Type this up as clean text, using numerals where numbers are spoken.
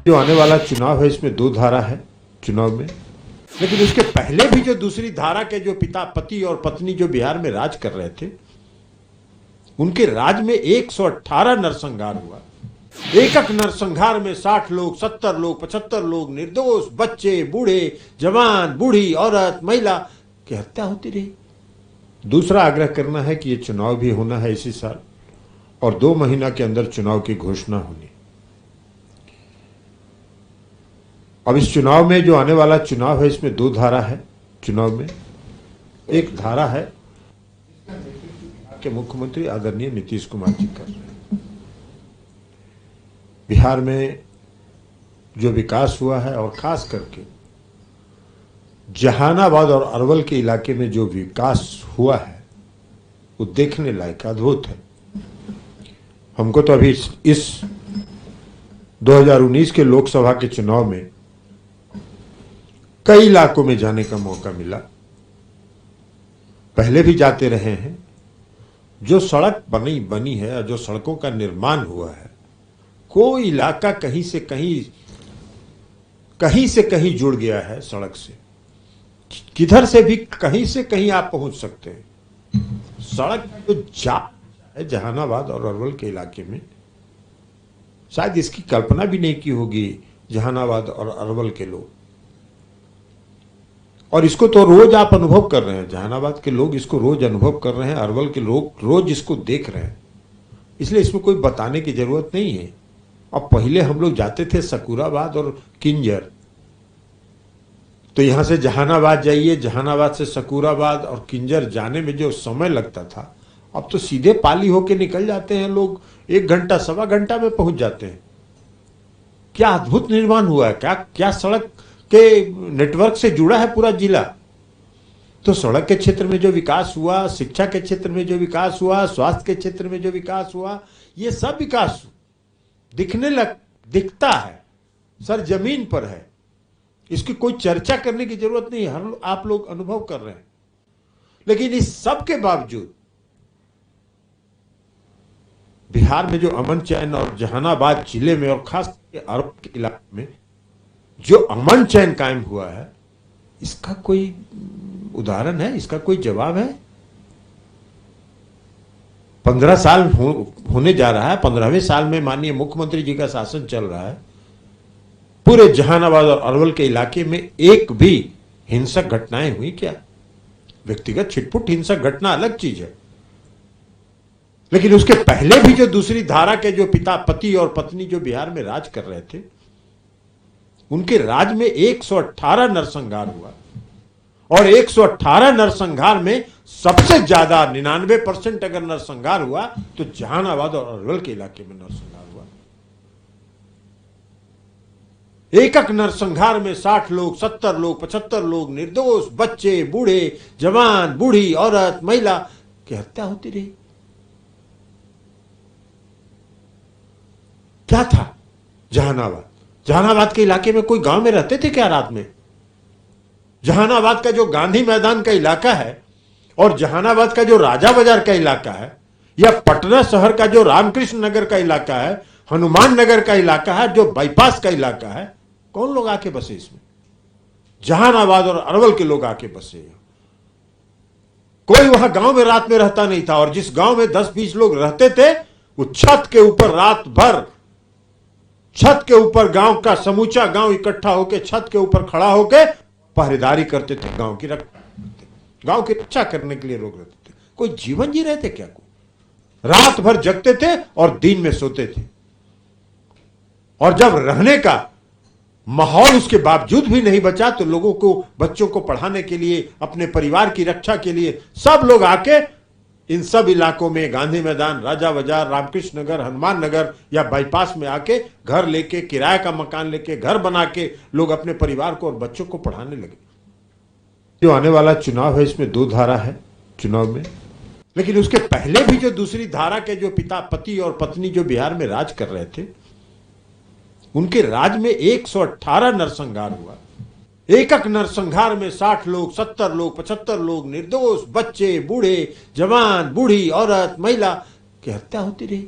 जो आने वाला चुनाव है इसमें दो धारा है चुनाव में, लेकिन उसके पहले भी जो दूसरी धारा के जो पिता पति और पत्नी जो बिहार में राज कर रहे थे, उनके राज में 118 नरसंहार हुआ। एकक नरसंहार में 60 लोग, 70 लोग, 75 लोग निर्दोष बच्चे, बूढ़े, जवान, बूढ़ी, औरत, महिला की हत्या होती रही। दूसरा आग्रह करना है कि ये चुनाव भी होना है इसी साल और 2 महीना के अंदर चुनाव की घोषणा होनी। अब इस चुनाव में जो आने वाला चुनाव है इसमें 2 धारा है चुनाव में। एक धारा है कि मुख्यमंत्री आदरणीय नीतीश कुमार जी कर रहे हैं। बिहार में जो विकास हुआ है और खास करके जहानाबाद और अरवल के इलाके में जो विकास हुआ है वो देखने लायक अद्भुत है। हमको तो अभी इस 2019 के लोकसभा के चुनाव में कई इलाकों में जाने का मौका मिला, पहले भी जाते रहे हैं। जो सड़क बनी है और जो सड़कों का निर्माण हुआ है, कोई इलाका कहीं से कहीं जुड़ गया है सड़क से। किधर से भी कहीं से कहीं आप पहुंच सकते हैं। सड़क जो है जहानाबाद और अरवल के इलाके में, शायद इसकी कल्पना भी नहीं की होगी जहानाबाद और अरवल के लोग, और इसको तो रोज आप अनुभव कर रहे हैं। जहानाबाद के लोग इसको रोज अनुभव कर रहे हैं, अरवल के लोग रोज इसको देख रहे हैं, इसलिए इसमें कोई बताने की जरूरत नहीं है। अब पहले हम लोग जाते थे सकूराबाद और किंजर, तो यहां से जहानाबाद जाइए, जहानाबाद से सकूराबाद और किंजर जाने में जो समय लगता था, अब तो सीधे पाली होके निकल जाते हैं लोग, 1 घंटा सवा घंटा में पहुंच जाते हैं। क्या अद्भुत निर्माण हुआ है, क्या सड़क के नेटवर्क से जुड़ा है पूरा जिला। तो सड़क के क्षेत्र में जो विकास हुआ, शिक्षा के क्षेत्र में जो विकास हुआ, स्वास्थ्य के क्षेत्र में जो विकास हुआ, ये सब विकास दिखता है, सर जमीन पर है। इसकी कोई चर्चा करने की जरूरत नहीं है, आप लोग अनुभव कर रहे हैं। लेकिन इस सब के बावजूद बिहार में जो अमन चैन और जहानाबाद जिले में और खास करके अरवल के इलाके में जो अमन चैन कायम हुआ है, इसका कोई उदाहरण है, इसका कोई जवाब है? 15 साल होने जा रहा है, 15वें साल में माननीय मुख्यमंत्री जी का शासन चल रहा है। पूरे जहानाबाद और अरवल के इलाके में एक भी हिंसक घटनाएं हुई क्या? व्यक्तिगत छिटपुट हिंसक घटना अलग चीज है, लेकिन उसके पहले भी जो दूसरी धारा के जो पिता पति और पत्नी जो बिहार में राज कर रहे थे, उनके राज में 118 नरसंहार हुआ। और 118 नरसंहार में सबसे ज्यादा 99% अगर नरसंहार हुआ तो जहानाबाद और अरवल के इलाके में नरसंहार हुआ। एकक नरसंहार में 60 लोग, 70 लोग, 75 लोग निर्दोष बच्चे, बूढ़े, जवान, बूढ़ी, औरत, महिला की हत्या होती रही। क्या था जहानाबाद के इलाके में कोई गांव में रहते थे क्या रात में? जहानाबाद का जो गांधी मैदान का इलाका है और जहानाबाद का जो राजा बाजार का इलाका है, या पटना शहर का जो रामकृष्ण नगर का इलाका है, हनुमान नगर का इलाका है, जो बाईपास का इलाका है, कौन लोग आके बसे इसमें? जहानाबाद और अरवल के लोग आके बसे। कोई वहां गांव में रात में रहता नहीं था, और जिस गांव में 10-20 लोग रहते थे, वो छत के ऊपर रात भर, छत के ऊपर गांव का समूचा गांव इकट्ठा होकर छत के ऊपर खड़ा होकर पहरेदारी करते थे, गांव की रक्षा करने के लिए लोग रहते थे। कोई जीवन जी रहे थे क्या? कोई रात भर जगते थे और दिन में सोते थे। और जब रहने का माहौल उसके बावजूद भी नहीं बचा, तो लोगों को, बच्चों को पढ़ाने के लिए, अपने परिवार की रक्षा के लिए सब लोग आके इन सब इलाकों में, गांधी मैदान, राजा बाजार, रामकृष्ण नगर, हनुमान नगर या बाईपास में आके घर लेके, किराए का मकान लेके, घर बना के लोग अपने परिवार को और बच्चों को पढ़ाने लगे। जो आने वाला चुनाव है इसमें 2 धारा है चुनाव में, लेकिन उसके पहले भी जो दूसरी धारा के जो पिता पति और पत्नी जो बिहार में राज कर रहे थे, उनके राज में 118 नरसंहार हुआ। एकक नरसंहार में 60 लोग, 70 लोग, 75 लोग निर्दोष बच्चे, बूढ़े, जवान, बूढ़ी, औरत, महिला की हत्या होती रही।